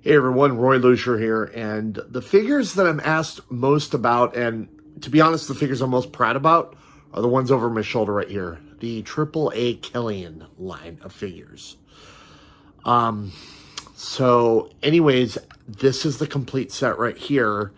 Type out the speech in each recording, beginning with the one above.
Hey everyone, Roy Lucier here, and the figures that I'm asked most about, and to be honest, the figures I'm most proud about, are the ones over my shoulder right here. The AAA Kelian line of figures. So anyways, this is the complete set right here.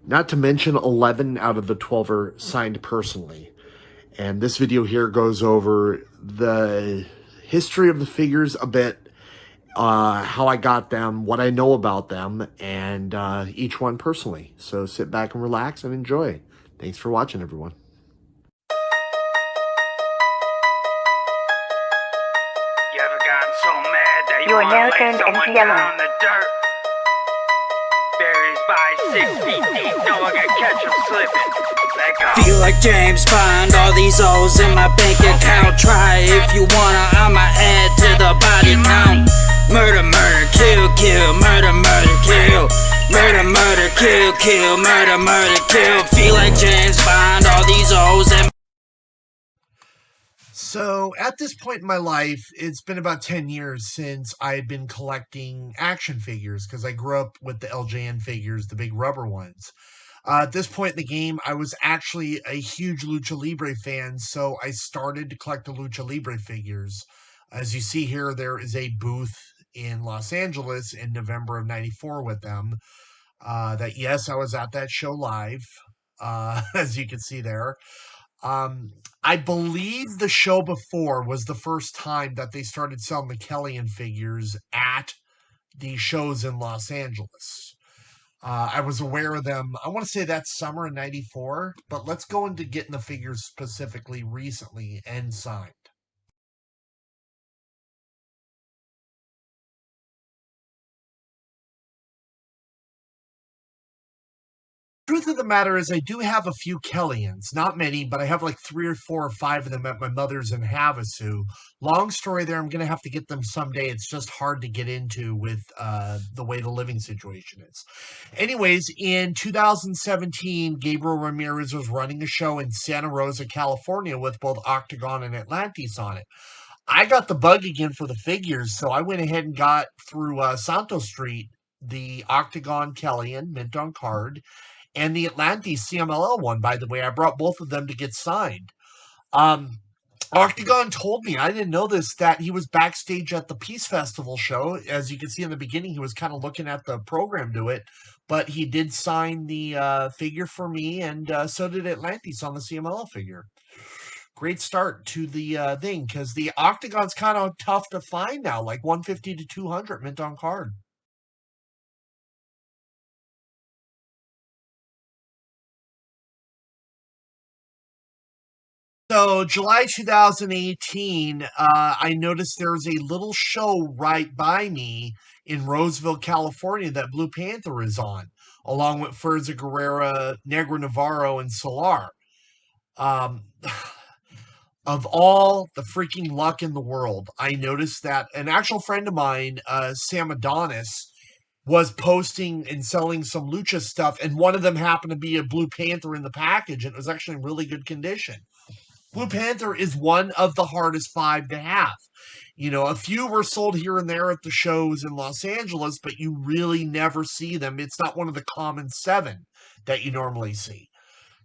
Not to mention 11 out of the 12 are signed personally. And this video here goes over the history of the figures a bit, how I got them, what I know about them, and each one personally. So sit back and relax and enjoy. Thanks for watching, everyone. You ever gotten so mad that You are wanna now lay turned someone into yellow. down in the dirt? Berries by 6 feet deep, no one can catch them slipping. Let go. Feel like James Bond, all these O's in my bank account. Try if you wanna, I'ma add to the body count. Murder, murder, kill, kill, murder, murder, kill. Murder, murder, kill, kill, murder, murder, kill. Feel like James Bond, all these O's in. So at this point in my life, it's been about 10 years since I've been collecting action figures because I grew up with the LJN figures, the big rubber ones. At this point in the game, I was actually a huge Lucha Libre fan, so I started to collect the Lucha Libre figures. As you see here, there is a booth in Los Angeles in November of '94 with them. Yes, I was at that show live, as you can see there. Um, I believe the show before was the first time that they started selling the Kelian figures at the shows in Los Angeles. I was aware of them, I want to say that summer in '94, but let's go into getting the figures specifically recently and signed. Truth of the matter is, I do have a few Kellians, not many, but I have like 3 or 4 or 5 of them at my mother's in Havasu. Long story there, I'm going to have to get them someday. It's just hard to get into with the way the living situation is. Anyways, in 2017, Gabriel Ramirez was running a show in Santa Rosa, California with both Octagon and Atlantis on it. I got the bug again for the figures, so I went ahead and got through Santos Street the Octagon Kellian mint on card and the Atlantis CMLL one, by the way. I brought both of them to get signed. Um, Octagon told me, I didn't know this, that he was backstage at the Peace Festival show. As you can see in the beginning, he was kind of looking at the program to it, but he did sign the figure for me, and so did Atlantis on the CMLL figure. Great start to the thing, because the Octagon's kind of tough to find now, like 150 to 200 mint on card. So July 2018, I noticed there was a little show right by me in Roseville, California that Blue Panther is on, along with Furza Guerrera, Negra Navarro, and Solar. Um, of all the freaking luck in the world, I noticed that an actual friend of mine, Sam Adonis, was posting and selling some lucha stuff, and one of them happened to be a Blue Panther in the package, and it was actually in really good condition. Blue Panther is one of the hardest 5 to have. You know, a few were sold here and there at the shows in Los Angeles, but you really never see them. It's not one of the common 7 that you normally see.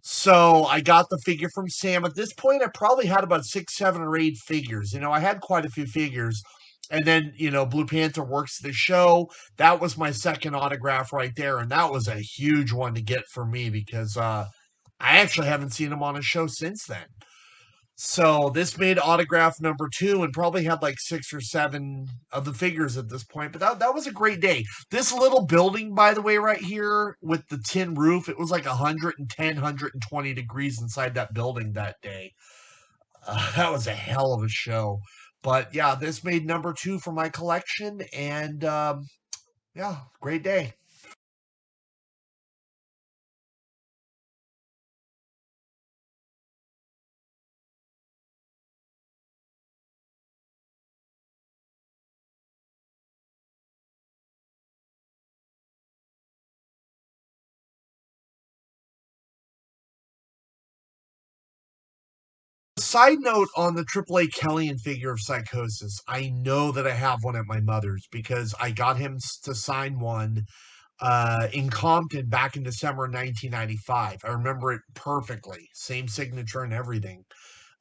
So I got the figure from Sam. At this point, I probably had about 6, 7, or 8 figures. You know, I had quite a few figures. And then, Blue Panther works the show. That was my second autograph right there. And that was a huge one to get for me because I actually haven't seen him on a show since then. So this made autograph number 2 and probably had like 6 or 7 of the figures at this point. But that was a great day. This little building, by the way, right here with the tin roof, it was like 110, 120 degrees inside that building that day. That was a hell of a show. But yeah, this made number 2 for my collection. And yeah, great day. side note on the AAA Kelian figure of Psychosis, I know that I have one at my mother's because I got him to sign one in Compton back in December 1995. I remember it perfectly, same signature and everything.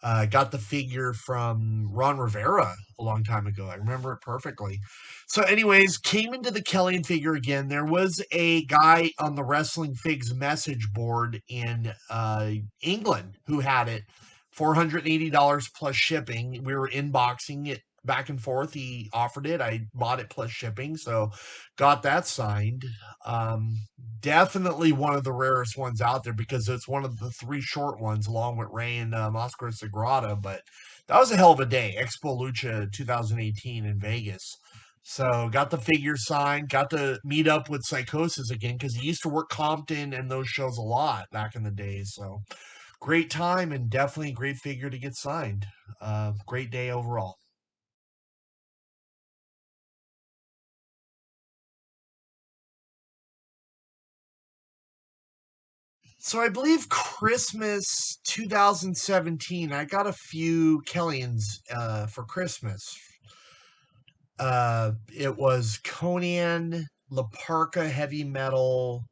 Got the figure from Ron Rivera a long time ago. I remember it perfectly. So, anyways, came into the Kelian figure again. There was a guy on the Wrestling Figs message board in England who had it, $480 plus shipping. We were inboxing it back and forth. He offered it. I bought it plus shipping, so got that signed. Um, Definitely one of the rarest ones out there because it's one of the three short ones along with Ray and Oscar Sagrada. But that was a hell of a day. Expo Lucha 2018 in Vegas. So got the figure signed, got to meet up with Psychosis again because he used to work Compton and those shows a lot back in the days. So great time and definitely a great figure to get signed. Great day overall. So I believe Christmas 2017, I got a few Kellians for Christmas. It was Conan, La Parka Heavy Metal,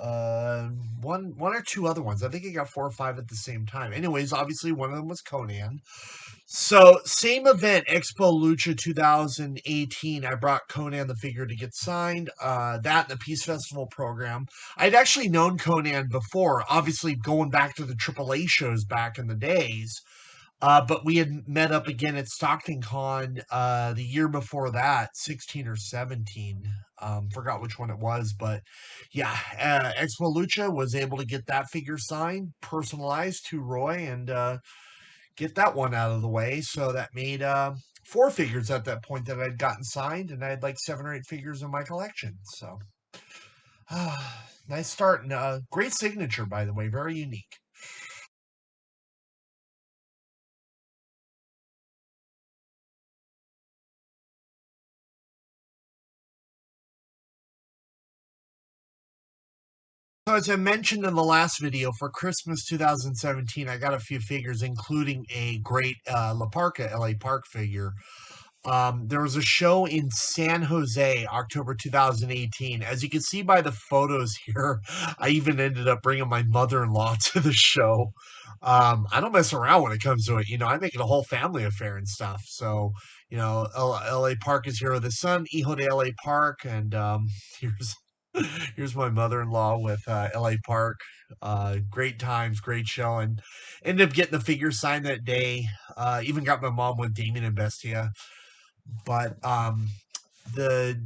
uh, one or two other ones. I think I got four or five at the same time. Anyways, obviously one of them was Conan. So same event, Expo Lucha 2018. I brought Conan the figure to get signed. That and the Peace Festival program. I'd actually known Conan before, obviously going back to the AAA shows back in the days. But we had met up again at Stockton Con the year before that, 16 or 17. Forgot which one it was, but yeah, Expo Lucha was able to get that figure signed, personalized to Roy, and get that one out of the way. So that made four figures at that point that I'd gotten signed, and I had like 7 or 8 figures in my collection. So nice start and great signature, by the way, very unique. So as I mentioned in the last video, for Christmas 2017, I got a few figures, including a great La Parka LA Park figure. There was a show in San Jose, October 2018. As you can see by the photos here, I even ended up bringing my mother-in-law to the show. I don't mess around when it comes to it. You know, I make it a whole family affair and stuff. So, you know, LA Park is here with the son, Hijo de LA Park, and here's here's my mother-in-law with LA Park. Great times, great show, and ended up getting the figure signed that day. Even got my mom with Damien and Bestia. But the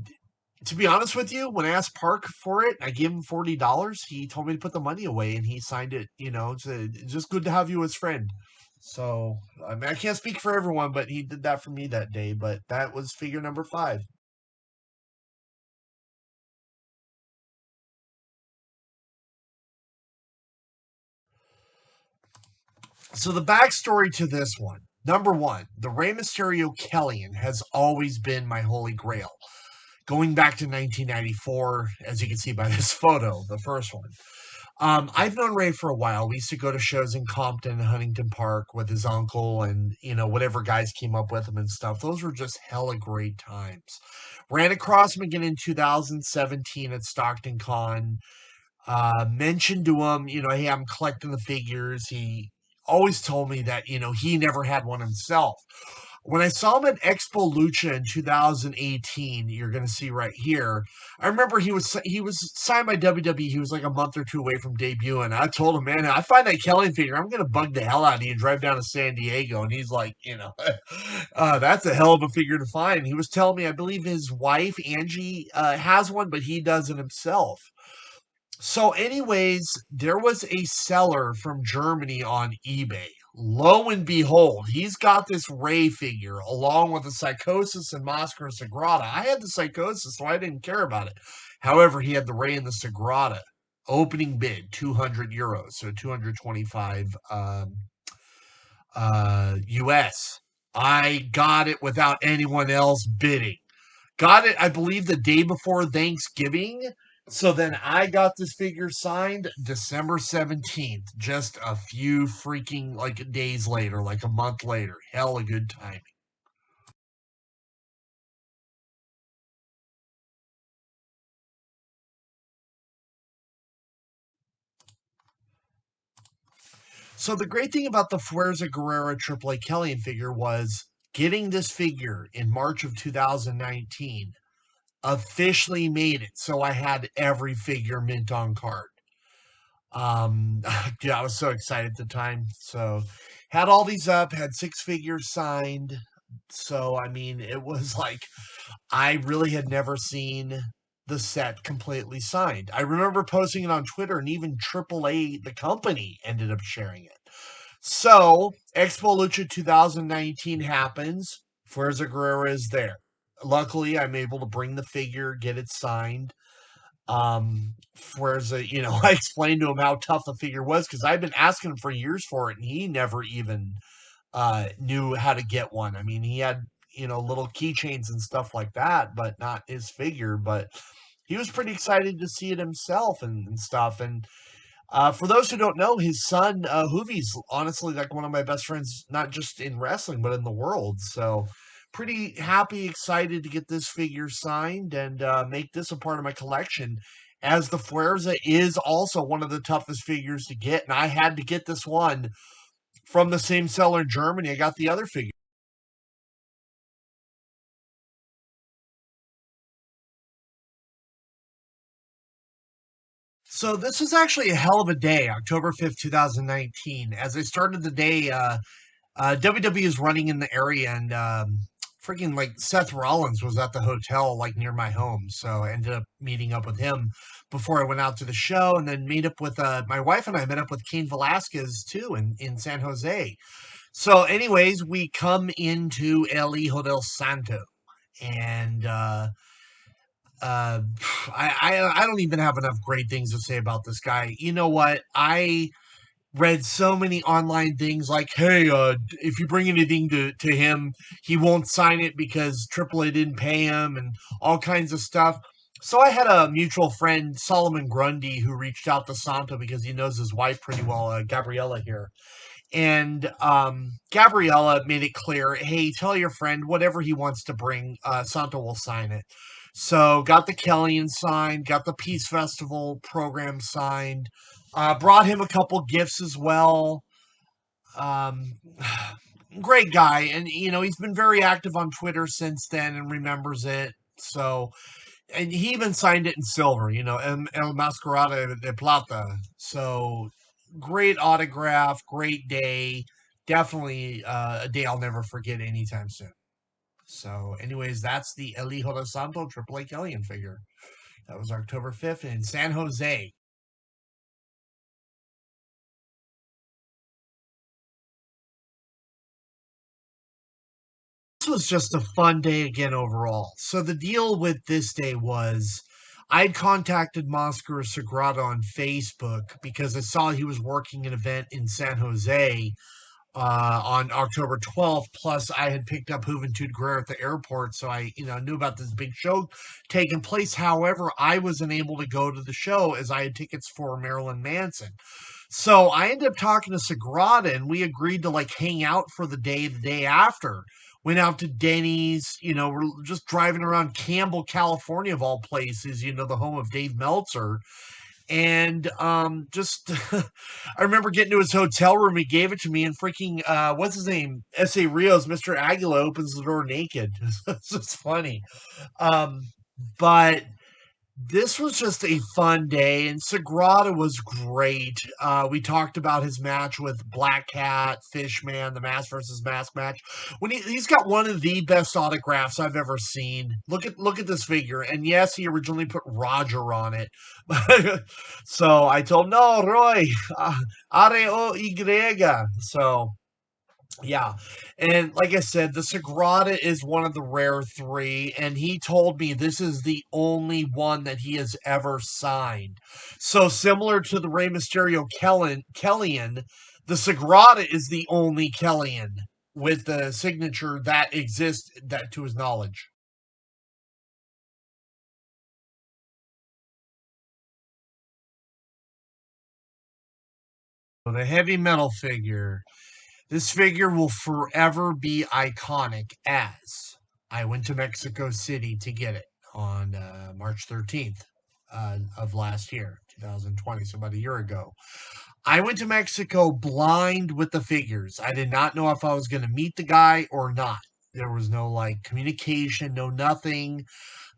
to be honest with you, when I asked Park for it, I gave him $40. He told me to put the money away, and he signed it. You know, it's just good to have you as friend. So I mean, I can't speak for everyone, but he did that for me that day. But that was figure number 5. So the backstory to this one. Number one, the Rey Mysterio Kelian has always been my holy grail. Going back to 1994, as you can see by this photo, the first one. I've known Ray for a while. We used to go to shows in Compton, Huntington Park with his uncle and, you know, whatever guys came up with him and stuff. Those were just hella great times. Ran across him again in 2017 at Stockton Con. Mentioned to him, you know, hey, I'm collecting the figures. He always told me that, you know, he never had one himself. When I saw him at Expo Lucha in 2018, you're going to see right here. I remember he was signed by WWE. He was like a month or two away from debuting. I told him, man, I find that Kelly figure, I'm going to bug the hell out of you and drive down to San Diego. And he's like, you know, that's a hell of a figure to find. He was telling me, I believe his wife Angie has one, but he doesn't himself. So, anyways, there was a seller from Germany on eBay. Lo and behold, he's got this Ray figure along with the Psychosis and Moscar Sagrada. I had the Psychosis, so I didn't care about it. However, he had the Ray and the Sagrada. Opening bid, €200, so 225 US. I got it without anyone else bidding. Got it, I believe, the day before Thanksgiving So then I got this figure signed December 17th, just a few freaking like days later, like a month later. Hella good timing. So the great thing about the Fuerza Guerrera AAA Kelian figure was getting this figure in March of 2019 officially made it so I had every figure mint on card. Yeah, I was so excited at the time. So had all these up, had six figures signed. So I mean, it was like I really had never seen the set completely signed. I remember posting it on Twitter, and even AAA, the company, ended up sharing it. So Expo Lucha 2019 happens. Fuerza Guerrera is there. Luckily, I'm able to bring the figure, get it signed. Fuerza, I explained to him how tough the figure was because I've been asking him for years for it, and he never even knew how to get one. I mean, he had little keychains and stuff like that, but not his figure. But he was pretty excited to see it himself and stuff. And for those who don't know, his son Hoovie's honestly like one of my best friends, not just in wrestling but in the world. So pretty happy, excited to get this figure signed and make this a part of my collection. As the Fuerza is also one of the toughest figures to get, and I had to get this one from the same seller in Germany. I got the other figure. So this was actually a hell of a day, October 5th, 2019. As I started the day, WWE is running in the area, and freaking like Seth Rollins was at the hotel like near my home, so I ended up meeting up with him before I went out to the show, and then meet up with my wife and I met up with Cain Velasquez too in San Jose. So, anyways, we come into El Hijo del Santo, and uh, I don't even have enough great things to say about this guy. You know what? I read so many online things like, hey, if you bring anything to him, he won't sign it because AAA didn't pay him and all kinds of stuff. So I had a mutual friend, Solomon Grundy, who reached out to Santo because he knows his wife pretty well, Gabriella here. And Gabriella made it clear, hey, tell your friend whatever he wants to bring, Santo will sign it. So got the Kelian signed, got the Peace Festival program signed, brought him a couple gifts as well. Um, Great guy, and he's been very active on Twitter since then and remembers it. So, and he even signed it in silver, El Mascarada de Plata. So, great autograph, great day. Definitely a day I'll never forget anytime soon. So, anyways, that's the El Hijo de Santo AAA Kelian figure. That was October 5th in San Jose. This was just a fun day again overall. So the deal with this day was I'd contacted Moscow Sagrada on Facebook because I saw he was working an event in San Jose on October 12th. Plus, I had picked up Juventud Guerrero at the airport, so I, knew about this big show taking place. However, I wasn't able to go to the show as I had tickets for Marilyn Manson. So I ended up talking to Sagrada, and we agreed to like hang out for the day after. Went out to Denny's, we're just driving around Campbell, California, of all places, the home of Dave Meltzer, and just I remember getting to his hotel room. He gave it to me, and freaking what's his name, S.A. Rios, Mr. Aguila, opens the door naked. It's just funny. um but this was just a fun day, and Sagrada was great. We talked about his match with Black Cat, Fishman, the mask versus mask match. When he's got one of the best autographs I've ever seen. Look at this figure, and yes, he originally put Roger on it. So I told no, Roy, R-O-Y. So yeah. And like I said, the Sagrada is one of the rare three, and he told me this is the only one that he has ever signed. So similar to the Rey Mysterio Kelian, the Sagrada is the only Kelian with the signature that exists that to his knowledge. The heavy metal figure. This figure will forever be iconic as I went to Mexico City to get it on March 13th of last year, 2020, so about a year ago. I went to Mexico blind with the figures. I did not know if I was going to meet the guy or not. There was no like communication, no nothing.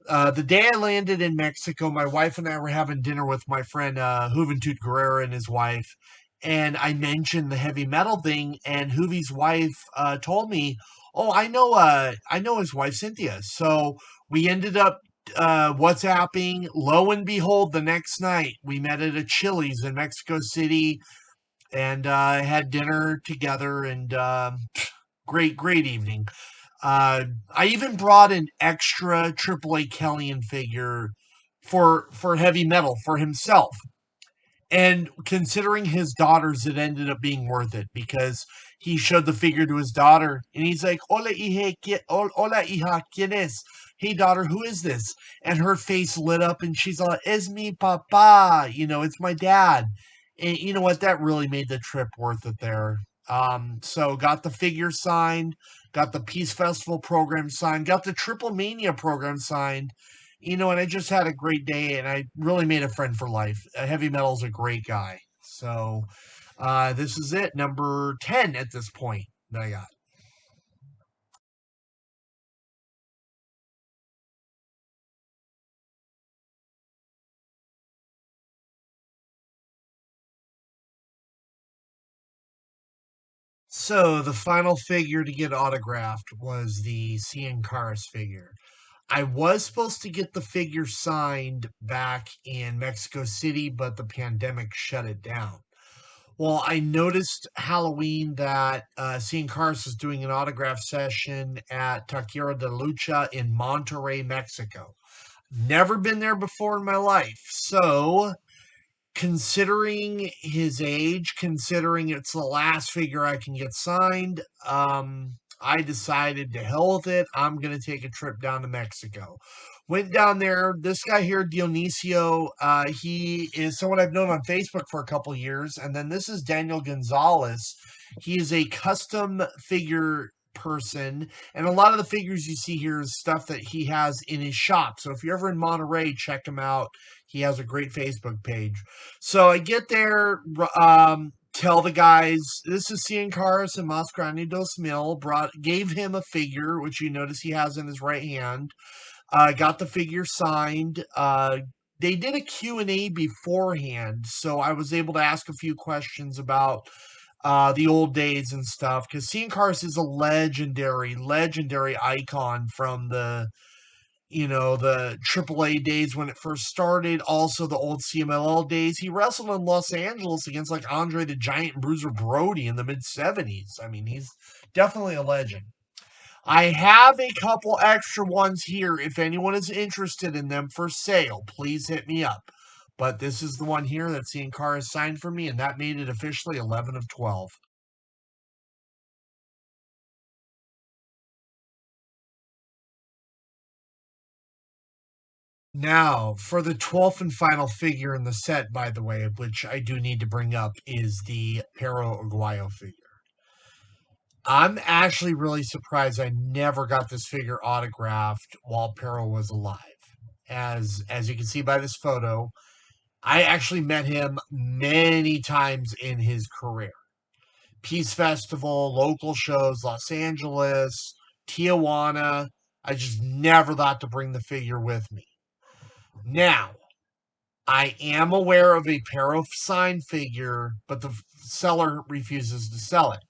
The day I landed in Mexico, my wife and I were having dinner with my friend Juventud Guerrera and his wife, and I mentioned the heavy metal thing, and Juvi's wife told me, "Oh, I know his wife Cynthia." So we ended up WhatsApping. Lo and behold, the next night we met at a Chili's in Mexico City and had dinner together, and great evening. I even brought an extra AAA Kelian figure for heavy metal for himself. And considering his daughters, it ended up being worth it because he showed the figure to his daughter and he's like, hola, hija, ¿quién es? Hey, daughter, who is this? And her face lit up and she's like, es mi papa. You know, it's my dad. And you know what? That really made the trip worth it there. So got the figure signed, got the Peace Festival program signed, got the Triple Mania program signed, and I just had a great day and I really made a friend for life. Heavy Metal's a great guy. So this is it, number 10 at this point that I got. So the final figure to get autographed was the Cien Caras figure. I was supposed to get the figure signed back in Mexico City, but the pandemic shut it down. Well, I noticed Halloween that Cien Caras is doing an autograph session at Taquero de Lucha in Monterrey, Mexico. Never been there before in my life. So, considering his age, considering it's the last figure I can get signed, I decided to hell with it. I'm going to take a trip down to Mexico. Went down there. This guy here, Dionisio, he is someone I've known on Facebook for a couple years. And then this is Daniel Gonzalez. He is a custom figure person. And a lot of the figures you see here is stuff that he has in his shop. So if you're ever in Monterey, check him out. He has a great Facebook page. So I get there, tell the guys, this is Cien Caras and Mas Grande dos Mil, gave him a figure, which you notice he has in his right hand. Got the figure signed. They did a Q&A beforehand, so I was able to ask a few questions about the old days and stuff, because Cien Caras is a legendary icon from the AAA days when it first started, also the old CMLL days. He wrestled in Los Angeles against like Andre the Giant and Bruiser Brody in the mid 70s. I mean, he's definitely a legend. I have a couple extra ones here. If anyone is interested in them for sale, please hit me up. But this is the one here that Cien Caras signed for me, and that made it officially 11 of 12. Now, for the 12th and final figure in the set, by the way, which I do need to bring up, is the Pero Aguayo figure. I'm actually really surprised I never got this figure autographed while Pero was alive. As you can see by this photo, I actually met him many times in his career. Peace Festival, local shows, Los Angeles, Tijuana. I just never thought to bring the figure with me. Now, I am aware of a Pero signed figure, but the seller refuses to sell it.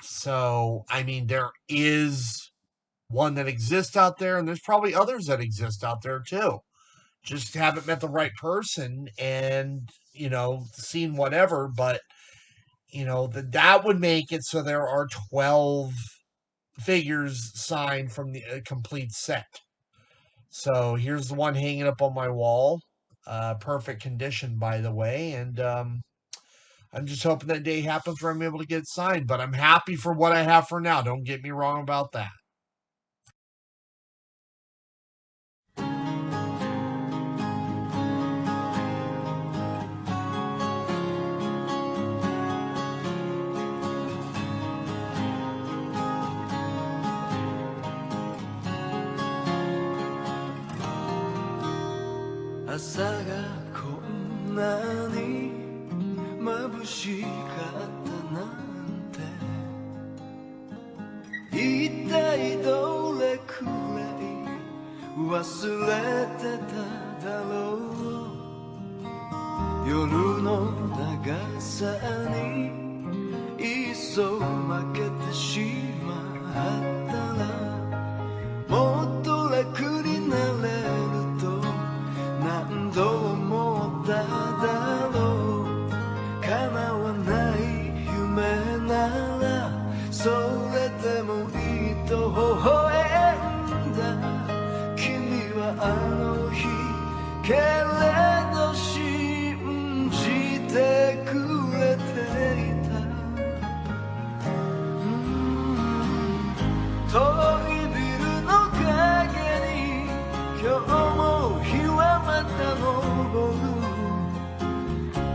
So, I mean, there is one that exists out there, and there's probably others that exist out there too. Just haven't met the right person and, seen whatever, but, that would make it so there are 12 figures signed from the complete set. So here's the one hanging up on my wall. Perfect condition, by the way. And I'm just hoping that day happens where I'm able to get signed. But I'm happy for what I have for now. Don't get me wrong about that. 朝がこんなに眩しかったなんて、一体どれくらい忘れてただろう。夜の長さにいっそ負けてしまったら、もっと楽になれると何度思っただろう。叶わない夢ならそれでもいいと微笑んだ。君はあの日けれど信じてくれていた。遠いビルの陰に今日も日はまた昇る。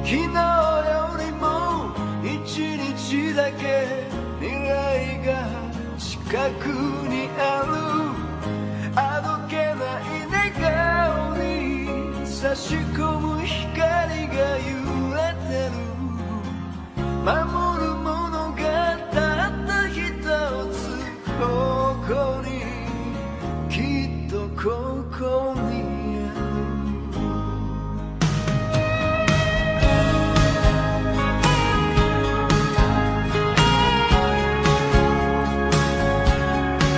昨日よりも一日だけ未来が近くにある。あどけない笑顔に差し込む光が揺れてる。